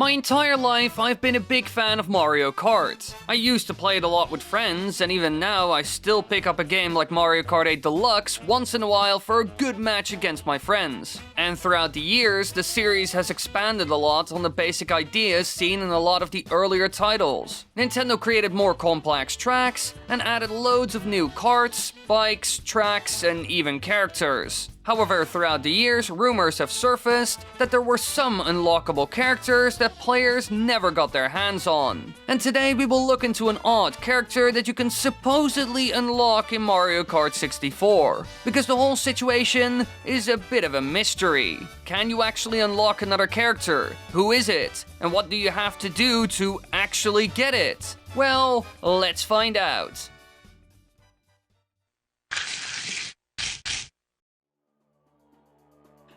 My entire life, I've been a big fan of Mario Kart. I used to play it a lot with friends, and even now I still pick up a game like Mario Kart 8 Deluxe once in a while for a good match against my friends. And throughout the years, the series has expanded a lot on the basic ideas seen in a lot of the earlier titles. Nintendo created more complex tracks, and added loads of new karts, bikes, tracks, and even characters. However, throughout the years, rumors have surfaced that there were some unlockable characters that players never got their hands on. And today we will look into an odd character that you can supposedly unlock in Mario Kart 64. Because the whole situation is a bit of a mystery. Can you actually unlock another character? Who is it? And what do you have to do to actually get it? Well, let's find out.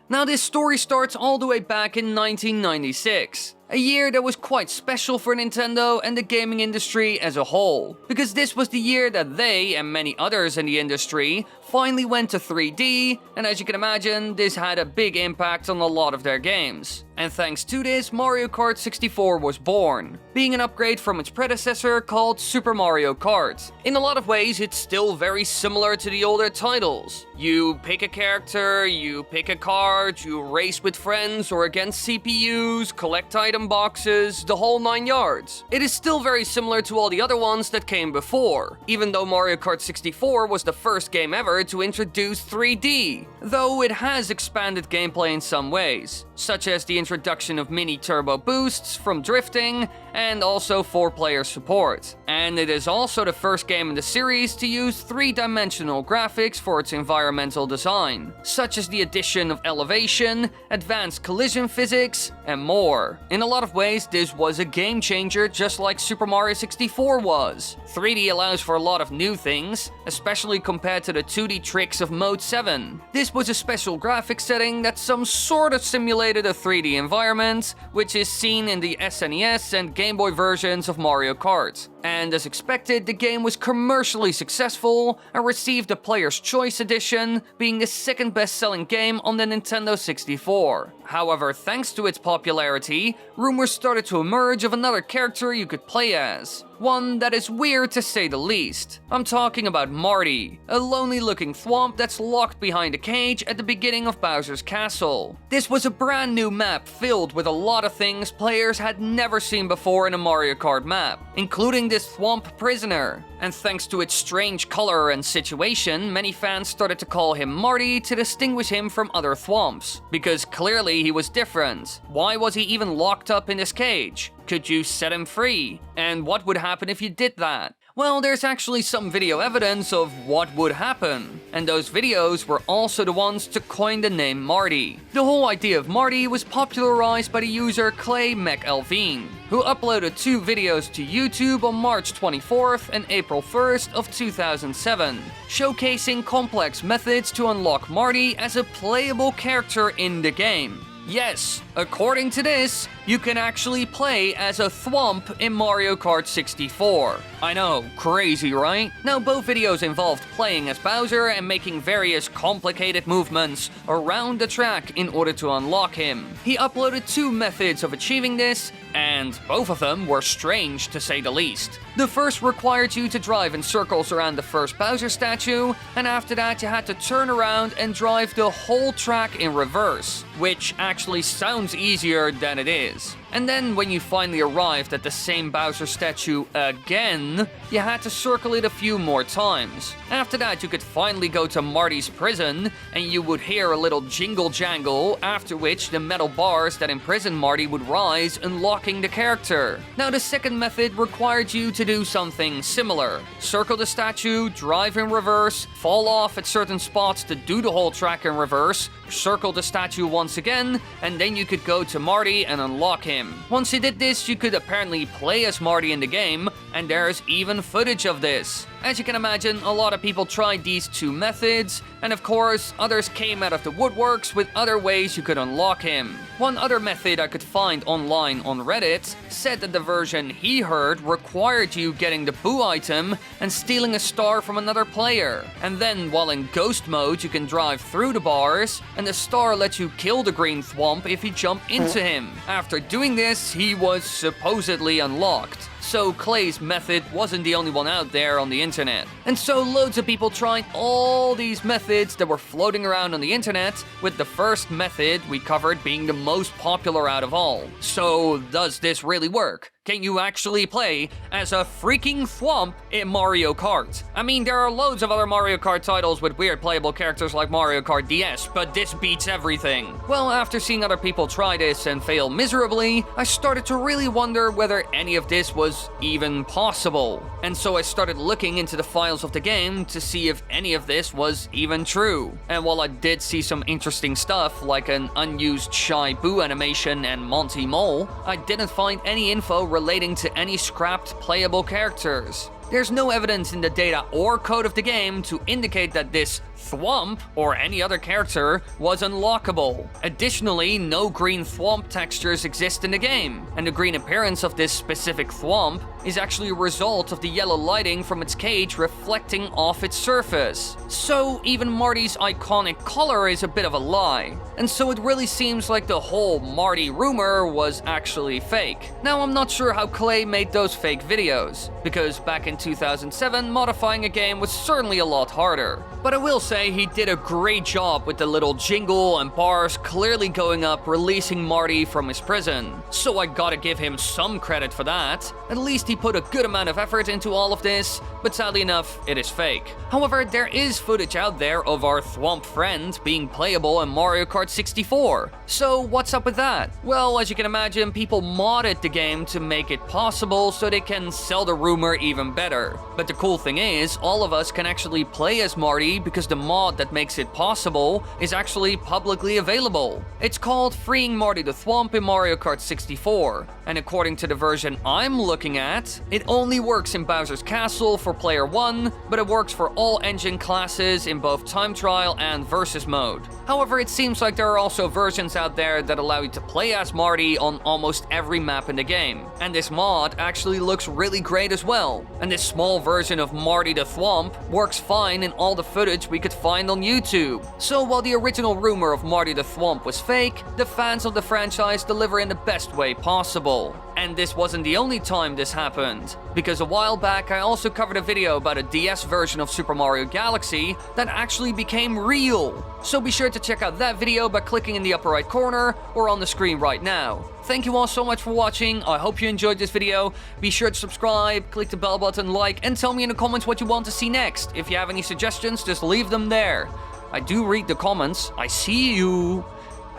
Now this story starts all the way back in 1996, a year that was quite special for Nintendo and the gaming industry as a whole, because this was the year that they, and many others in the industry, finally went to 3D, and as you can imagine, this had a big impact on a lot of their games. And thanks to this, Mario Kart 64 was born, being an upgrade from its predecessor called Super Mario Kart. In a lot of ways, it's still very similar to the older titles. You pick a character, you pick a card, you race with friends or against CPUs, collect item boxes, the whole 9 yards. It is still very similar to all the other ones that came before, even though Mario Kart 64 was the first game ever to introduce 3D, though it has expanded gameplay in some ways, such as the introduction of mini turbo boosts from drifting, and also 4-player support. And it is also the first game in the series to use 3-dimensional graphics for its environmental design, such as the addition of elevation, advanced collision physics, and more. In a lot of ways, this was a game changer just like Super Mario 64 was. 3D allows for a lot of new things, especially compared to the 2D tricks of Mode 7. This was a special graphics setting that some sort of simulated a 3D environment, which is seen in the SNES and Game Boy versions of Mario Kart. And as expected, the game was commercially successful and received the Player's Choice Edition, being the second best-selling game on the Nintendo 64. However, thanks to its popularity, rumors started to emerge of another character you could play as. One that is weird to say the least. I'm talking about Marty, a lonely-looking thwomp that's locked behind a cage at the beginning of Bowser's Castle. This was a brand new map filled with a lot of things players had never seen before in a Mario Kart map, including this thwomp prisoner. And thanks to its strange color and situation, many fans started to call him Marty to distinguish him from other thwomps, because clearly he was different. Why was he even locked up in this cage? Could you set him free? And what would happen if you did that? Well, there's actually some video evidence of what would happen, and those videos were also the ones to coin the name Marty. The whole idea of Marty was popularized by the user Clay McElveen, who uploaded 2 videos to YouTube on March 24th and April 1st of 2007, showcasing complex methods to unlock Marty as a playable character in the game. Yes, according to this, you can actually play as a thwomp in Mario Kart 64. I know, crazy, right? Now, both videos involved playing as Bowser and making various complicated movements around the track in order to unlock him. He uploaded 2 methods of achieving this, and both of them were strange to say the least. The first required you to drive in circles around the first Bowser statue, and after that you had to turn around and drive the whole track in reverse, which actually sounds easier than it is. And then when you finally arrived at the same Bowser statue again, you had to circle it a few more times. After that you could finally go to Marty's prison, and you would hear a little jingle jangle, after which the metal bars that imprison Marty would rise, unlocking the character. Now the second method required you to do something similar. Circle the statue, drive in reverse, fall off at certain spots to do the whole track in reverse, circle the statue once again, and then you could go to Marty and unlock him. Once you did this, you could apparently play as Marty in the game, and there's even footage of this. As you can imagine, a lot of people tried these two methods, and of course, others came out of the woodworks with other ways you could unlock him. One other method I could find online on Reddit said that the version he heard required you getting the boo item and stealing a star from another player. And then while in ghost mode you can drive through the bars, and the star lets you kill the green thwomp if you jump into him. After doing this, he was supposedly unlocked. So Clay's method wasn't the only one out there on the internet. And so loads of people tried all these methods that were floating around on the internet, with the first method we covered being the most popular out of all. So does this really work? Can you actually play as a freaking thwomp in Mario Kart? I mean, there are loads of other Mario Kart titles with weird playable characters like Mario Kart DS, but this beats everything. Well, after seeing other people try this and fail miserably, I started to really wonder whether any of this was even possible. And so I started looking into the files of the game to see if any of this was even true. And while I did see some interesting stuff, like an unused Shy Boo animation and Monty Mole, I didn't find any info relating to any scrapped playable characters. There's no evidence in the data or code of the game to indicate that this thwomp, or any other character, was unlockable. Additionally, no green thwomp textures exist in the game, and the green appearance of this specific thwomp is actually a result of the yellow lighting from its cage reflecting off its surface. So even Marty's iconic color is a bit of a lie, and so it really seems like the whole Marty rumor was actually fake. Now, I'm not sure how Clay made those fake videos, because back in 2007, modifying a game was certainly a lot harder. But I will say he did a great job with the little jingle and bars clearly going up releasing Marty from his prison. So I gotta give him some credit for that. At least he put a good amount of effort into all of this, but sadly enough, it is fake. However, there is footage out there of our thwomp friend being playable in Mario Kart 64. So what's up with that? Well, as you can imagine, people modded the game to make it possible so they can sell the rumor even better. But the cool thing is, all of us can actually play as Marty because the mod that makes it possible is actually publicly available. It's called Freeing Marty the Thwomp in Mario Kart 64, and according to the version I'm looking at, it only works in Bowser's Castle for player 1, but it works for all engine classes in both time trial and versus mode. However, it seems like there are also versions out there that allow you to play as Marty on almost every map in the game, and this mod actually looks really great as well. And this small version of Marty the Thwomp works fine in all the footage we could find on YouTube. So while the original rumor of Marty the Thwomp was fake, the fans of the franchise deliver in the best way possible. And this wasn't the only time this happened, because a while back I also covered a video about a DS version of Super Mario Galaxy that actually became real. So be sure to check out that video by clicking in the upper right corner or on the screen right now. Thank you all so much for watching. I hope you enjoyed this video. Be sure to subscribe, click the bell button, like, and tell me in the comments what you want to see next. If you have any suggestions, just leave them there. I do read the comments. I see you.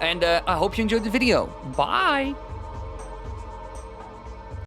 And I hope you enjoyed the video. Bye!